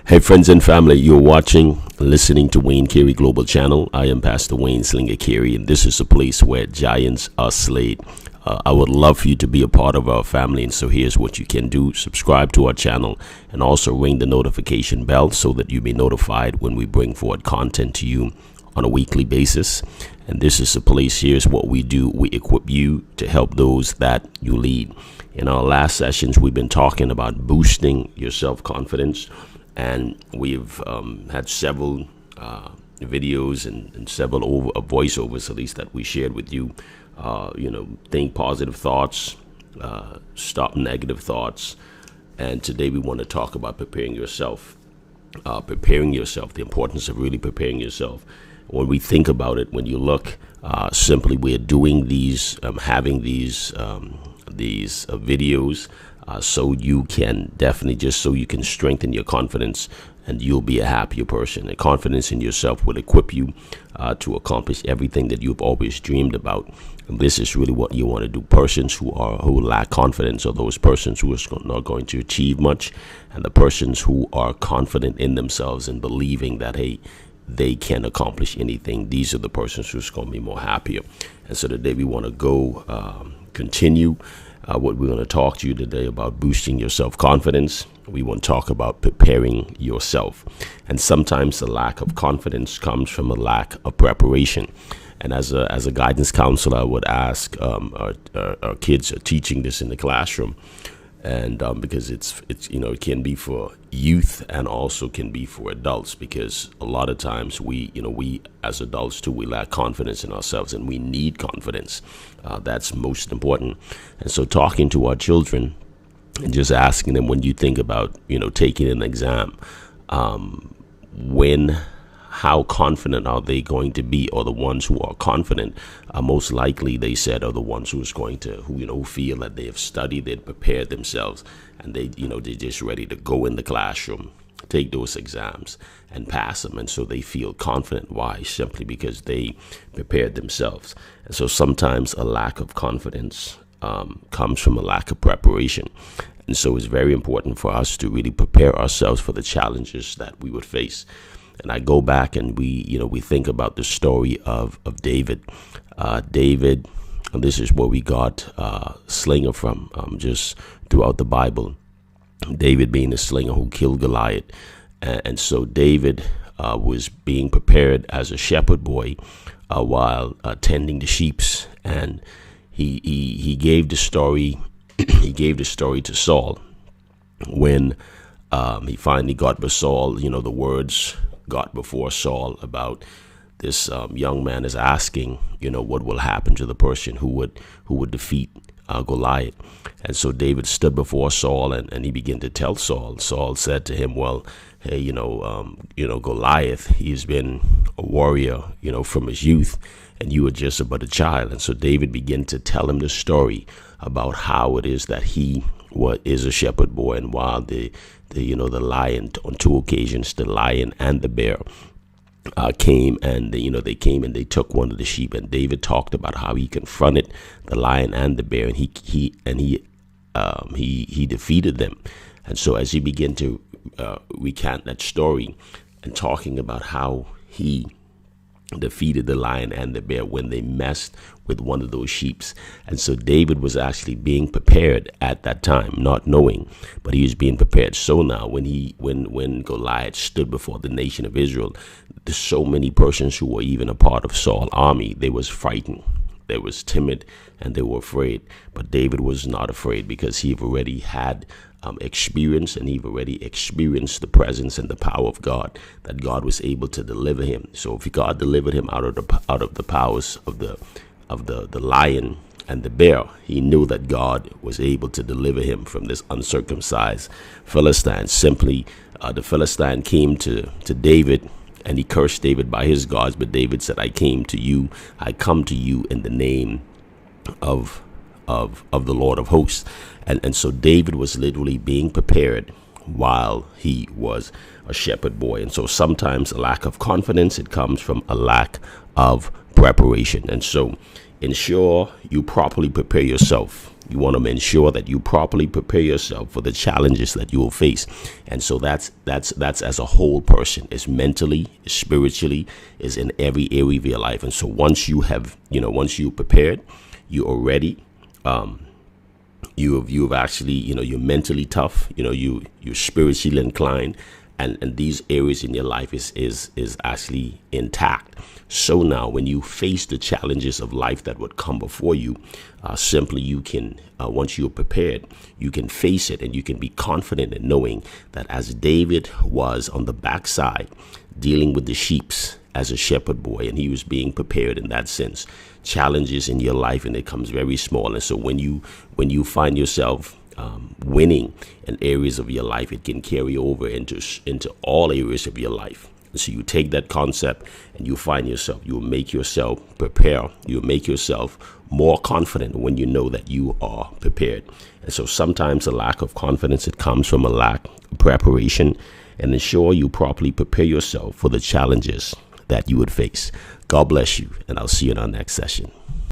Hey, friends and family, you're watching, listening to Wayne Carey Global Channel. I am Pastor Wayne Slinger Carey, and this is a place where giants are slayed. I would love for you to be a part of our family, and so here's what you can do. Subscribe to our channel and also ring the notification bell so that you be notified when we bring forward content to you on a weekly basis. And this is a place, here's what we do. We equip you to help those that you lead. In our last sessions, we've been talking about boosting your self-confidence. And we've had several videos and several voiceovers, at least, that we shared with you. Think positive thoughts, stop negative thoughts. And today we want to talk about preparing yourself. The importance of really preparing yourself. When we think about it, when you look, simply we're doing these, having these videos. So you can definitely so you can strengthen your confidence and you'll be a happier person. And confidence in yourself will equip you to accomplish everything that you've always dreamed about. And this is really what you want to do. Persons who lack confidence are those persons who are not going to achieve much. And the persons who are confident in themselves and believing that, hey, they can accomplish anything, these are the persons who's going to be more happier. And so today we want to continue what we're going to talk to you today about boosting your self-confidence. We want to talk about preparing yourself. And sometimes the lack of confidence comes from a lack of preparation. And as a guidance counselor, I would ask our kids are teaching this in the classroom. And because it's it can be for youth and also can be for adults, because a lot of times we as adults too, we lack confidence in ourselves and we need confidence. That's most important. And so talking to our children and just asking them, when you think about taking an exam, how confident are they going to be? Or the ones who are confident, most likely, they said, are the ones who feel that they have studied, they've prepared themselves, and they're just ready to go in the classroom, take those exams and pass them. And so they feel confident. Why? Simply because they prepared themselves. And so sometimes a lack of confidence comes from a lack of preparation. And so it's very important for us to really prepare ourselves for the challenges that we would face. And I go back and we think about the story of David. David, and this is where we got Slinger from, just throughout the Bible. David being a slinger who killed Goliath. And so David was being prepared as a shepherd boy while tending the sheep. And he gave the story. He gave the story to Saul when he finally got with Saul. The words got before Saul about this young man is asking, what will happen to the person who would defeat Goliath. And so David stood before Saul and he began to tell Saul. Saul said to him, well, hey, Goliath, he's been a warrior, from his youth, and you were just but a child. And so David began to tell him the story about how it is that he is a shepherd boy, and while the lion, on two occasions, the lion and the bear came, and they came and they took one of the sheep, and David talked about how he confronted the lion and the bear, and he defeated them. And so as he began to recount that story and talking about how he defeated the lion and the bear when they messed with one of those sheeps. And so David was actually being prepared at that time, not knowing, but he was being prepared. So now when Goliath stood before the nation of Israel, there's so many persons who were even a part of Saul's army, they was frightened, they was timid, and they were afraid. But David was not afraid because he already had experience, and he already experienced the presence and the power of God, that God was able to deliver him. So if God delivered him out of the powers of the lion and the bear, he knew that God was able to deliver him from this uncircumcised Philistine. Simply, the Philistine came to David, and he cursed David by his gods. But David said, I come to you in the name of the Lord of hosts. And so David was literally being prepared while he was a shepherd boy. And so sometimes a lack of confidence, it comes from a lack of preparation. And so ensure you properly prepare yourself. You want to ensure that you properly prepare yourself for the challenges that you will face. And so that's as a whole person. It's mentally, it's spiritually, is in every area of your life. And so once you have, once you're prepared, you are ready. You've actually, you're mentally tough, you're spiritually inclined, and these areas in your life is actually intact. So now when you face the challenges of life that would come before you, simply you can, once you're prepared, you can face it, and you can be confident in knowing that as David was on the backside dealing with the sheeps as a shepherd boy, and he was being prepared in that sense. Challenges in your life, and it comes very small. And so when you find yourself winning in areas of your life, it can carry over into all areas of your life. And so you take that concept and you find yourself, you will make yourself prepare. You will make yourself more confident when you know that you are prepared. And so sometimes a lack of confidence, it comes from a lack of preparation, and ensure you properly prepare yourself for the challenges that you would face. God bless you, and I'll see you in our next session.